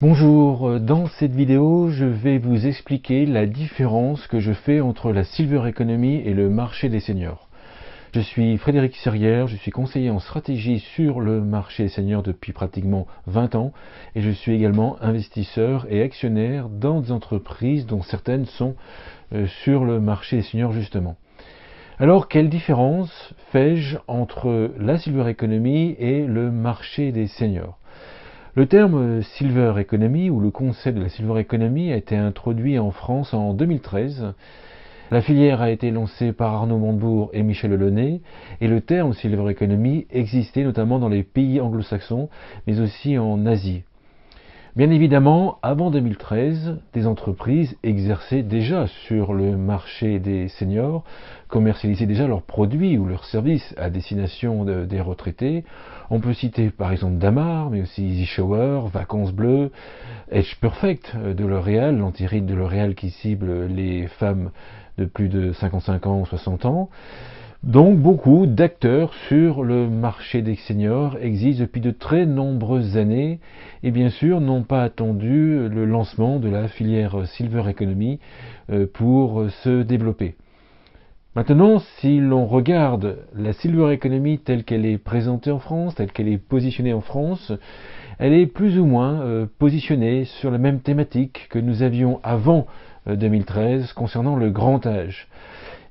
Bonjour, dans cette vidéo, je vais vous expliquer la différence que je fais entre la Silver Economy et le marché des seniors. Je suis Frédéric Serrière, je suis conseiller en stratégie sur le marché des seniors depuis pratiquement 20 ans et je suis également investisseur et actionnaire dans des entreprises dont certaines sont sur le marché des seniors justement. Alors, quelle différence fais-je entre la Silver Economy et le marché des seniors ? Le terme Silver Economy ou le concept de la Silver Economy a été introduit en France en 2013. La filière a été lancée par Arnaud Montebourg et Michel Delaunay et le terme Silver Economy existait notamment dans les pays anglo-saxons mais aussi en Asie. Bien évidemment, avant 2013, des entreprises exerçaient déjà sur le marché des seniors, commercialisaient déjà leurs produits ou leurs services à destination des retraités. On peut citer par exemple Damar, mais aussi Easy Shower, Vacances Bleues, Age Perfect de L'Oréal, l'anti-rides de L'Oréal qui cible les femmes de plus de 55 ans ou 60 ans. Donc beaucoup d'acteurs sur le marché des seniors existent depuis de très nombreuses années et bien sûr n'ont pas attendu le lancement de la filière Silver Economy pour se développer. Maintenant, si l'on regarde la Silver Economy telle qu'elle est présentée en France, telle qu'elle est positionnée en France, elle est plus ou moins positionnée sur la même thématique que nous avions avant 2013 concernant le grand âge.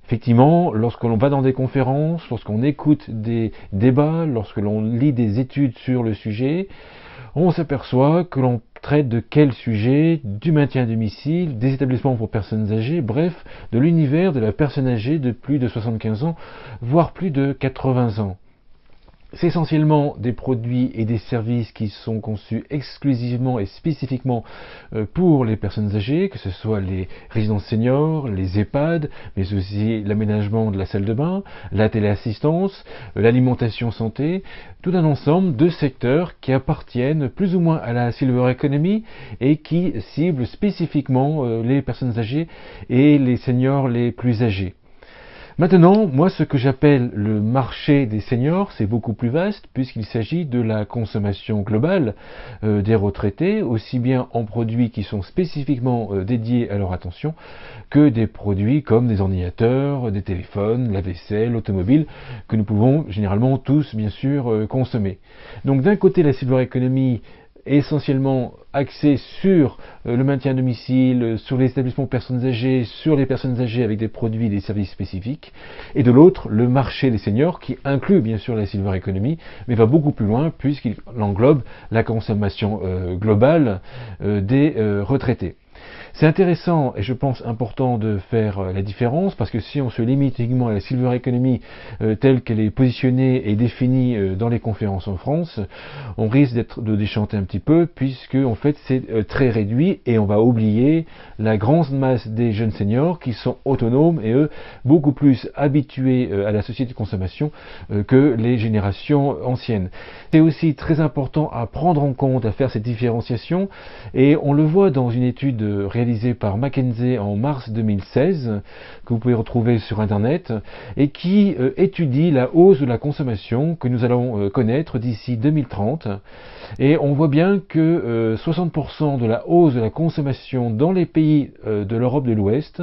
Effectivement, lorsque l'on va dans des conférences, lorsqu'on écoute des débats, lorsque l'on lit des études sur le sujet, on s'aperçoit que l'on traite de quel sujet? Du maintien à domicile, des établissements pour personnes âgées, bref, de l'univers de la personne âgée de plus de 75 ans, voire plus de 80 ans. C'est essentiellement des produits et des services qui sont conçus exclusivement et spécifiquement pour les personnes âgées, que ce soit les résidences seniors, les EHPAD, mais aussi l'aménagement de la salle de bain, la téléassistance, l'alimentation santé, tout un ensemble de secteurs qui appartiennent plus ou moins à la Silver Economy et qui ciblent spécifiquement les personnes âgées et les seniors les plus âgés. Maintenant, moi, ce que j'appelle le marché des seniors, c'est beaucoup plus vaste puisqu'il s'agit de la consommation globale des retraités, aussi bien en produits qui sont spécifiquement dédiés à leur attention que des produits comme des ordinateurs, des téléphones, la vaisselle, l'automobile, que nous pouvons généralement tous, bien sûr, consommer. Donc d'un côté, la Silver Economy essentiellement axé sur le maintien à domicile, sur les établissements pour personnes âgées, sur les personnes âgées avec des produits et des services spécifiques, et de l'autre, le marché des seniors qui inclut bien sûr la Silver Economy, mais va beaucoup plus loin puisqu'il englobe la consommation globale des retraités. C'est intéressant et je pense important de faire la différence parce que si on se limite uniquement à la Silver Economy telle qu'elle est positionnée et définie dans les conférences en France, on risque de déchanter un petit peu puisque en fait c'est très réduit et on va oublier la grande masse des jeunes seniors qui sont autonomes et eux beaucoup plus habitués à la société de consommation que les générations anciennes. C'est aussi très important à prendre en compte, à faire cette différenciation et on le voit dans une étude réalisé par McKinsey en mars 2016, que vous pouvez retrouver sur Internet, et qui étudie la hausse de la consommation que nous allons connaître d'ici 2030. Et on voit bien que 60% de la hausse de la consommation dans les pays de l'Europe de l'Ouest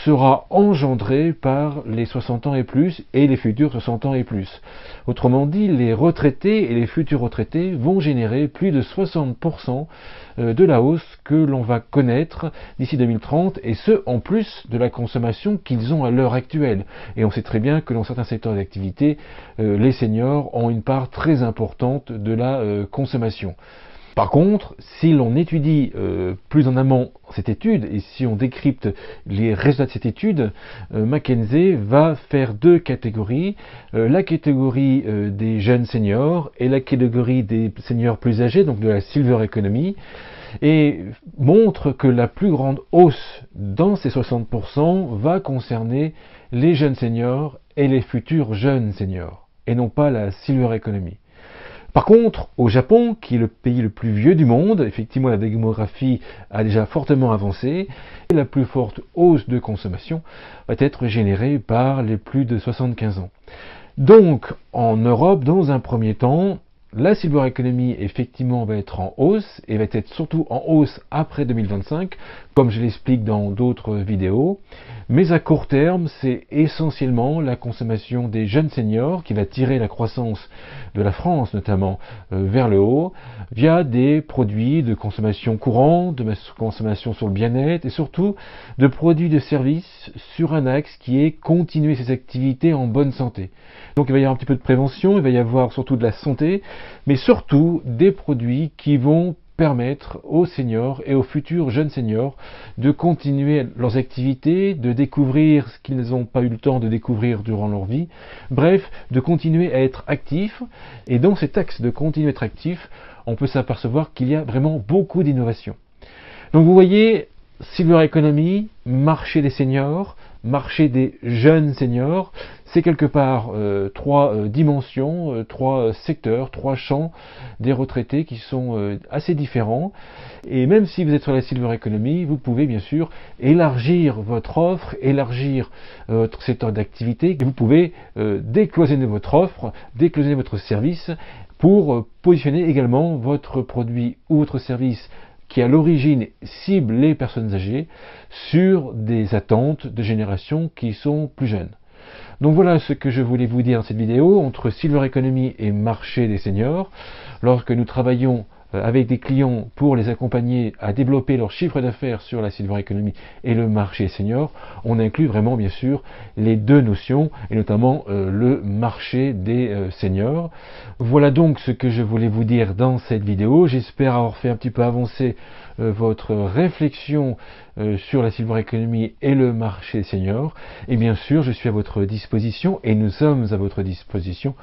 sera engendrée par les 60 ans et plus et les futurs 60 ans et plus. Autrement dit, les retraités et les futurs retraités vont générer plus de 60% de la hausse que l'on va connaître d'ici 2030, et ce, en plus de la consommation qu'ils ont à l'heure actuelle. Et on sait très bien que dans certains secteurs d'activité, les seniors ont une part très importante de la consommation. Par contre, si l'on étudie plus en amont cette étude, et si on décrypte les résultats de cette étude, McKinsey va faire deux catégories, la catégorie des jeunes seniors et la catégorie des seniors plus âgés, donc de la Silver Economy, et montre que la plus grande hausse dans ces 60% va concerner les jeunes seniors et les futurs jeunes seniors, et non pas la Silver Economy. Par contre, au Japon, qui est le pays le plus vieux du monde, effectivement la démographie a déjà fortement avancé, et la plus forte hausse de consommation va être générée par les plus de 75 ans. Donc, en Europe, dans un premier temps, la Silver Economy, effectivement, va être en hausse, et va être surtout en hausse après 2025, comme je l'explique dans d'autres vidéos. Mais à court terme, c'est essentiellement la consommation des jeunes seniors qui va tirer la croissance de la France, notamment, vers le haut, via des produits de consommation courante, de consommation sur le bien-être, et surtout de produits de services sur un axe qui est continuer ses activités en bonne santé. Donc il va y avoir un petit peu de prévention, il va y avoir surtout de la santé, mais surtout des produits qui vont permettre aux seniors et aux futurs jeunes seniors de continuer leurs activités, de découvrir ce qu'ils n'ont pas eu le temps de découvrir durant leur vie, bref, de continuer à être actifs. Et dans cet axe de continuer à être actif, on peut s'apercevoir qu'il y a vraiment beaucoup d'innovations. Donc vous voyez, Silver Economy, marché des seniors, marché des jeunes seniors, c'est quelque part trois dimensions, trois secteurs, trois champs des retraités qui sont assez différents. Et même si vous êtes sur la Silver Economy, vous pouvez bien sûr élargir votre offre, élargir votre secteur d'activité. Vous pouvez décloisonner votre offre, décloisonner votre service pour positionner également votre produit ou votre service qui à l'origine cible les personnes âgées sur des attentes de générations qui sont plus jeunes. Donc voilà ce que je voulais vous dire dans cette vidéo entre Silver Economy et marché des seniors. Lorsque nous travaillons avec des clients pour les accompagner à développer leur chiffre d'affaires sur la Silver Economy et le marché senior, on inclut vraiment bien sûr les deux notions et notamment le marché des seniors. Voilà donc ce que je voulais vous dire dans cette vidéo. J'espère avoir fait un petit peu avancer votre réflexion sur la Silver Economy et le marché senior. Et bien sûr, je suis à votre disposition et nous sommes à votre disposition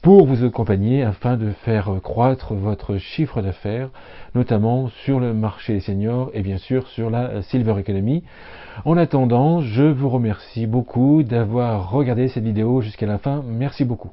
pour vous accompagner afin de faire croître votre chiffre d'affaires, notamment sur le marché senior et bien sûr sur la Silver Economy. En attendant, je vous remercie beaucoup d'avoir regardé cette vidéo jusqu'à la fin. Merci beaucoup.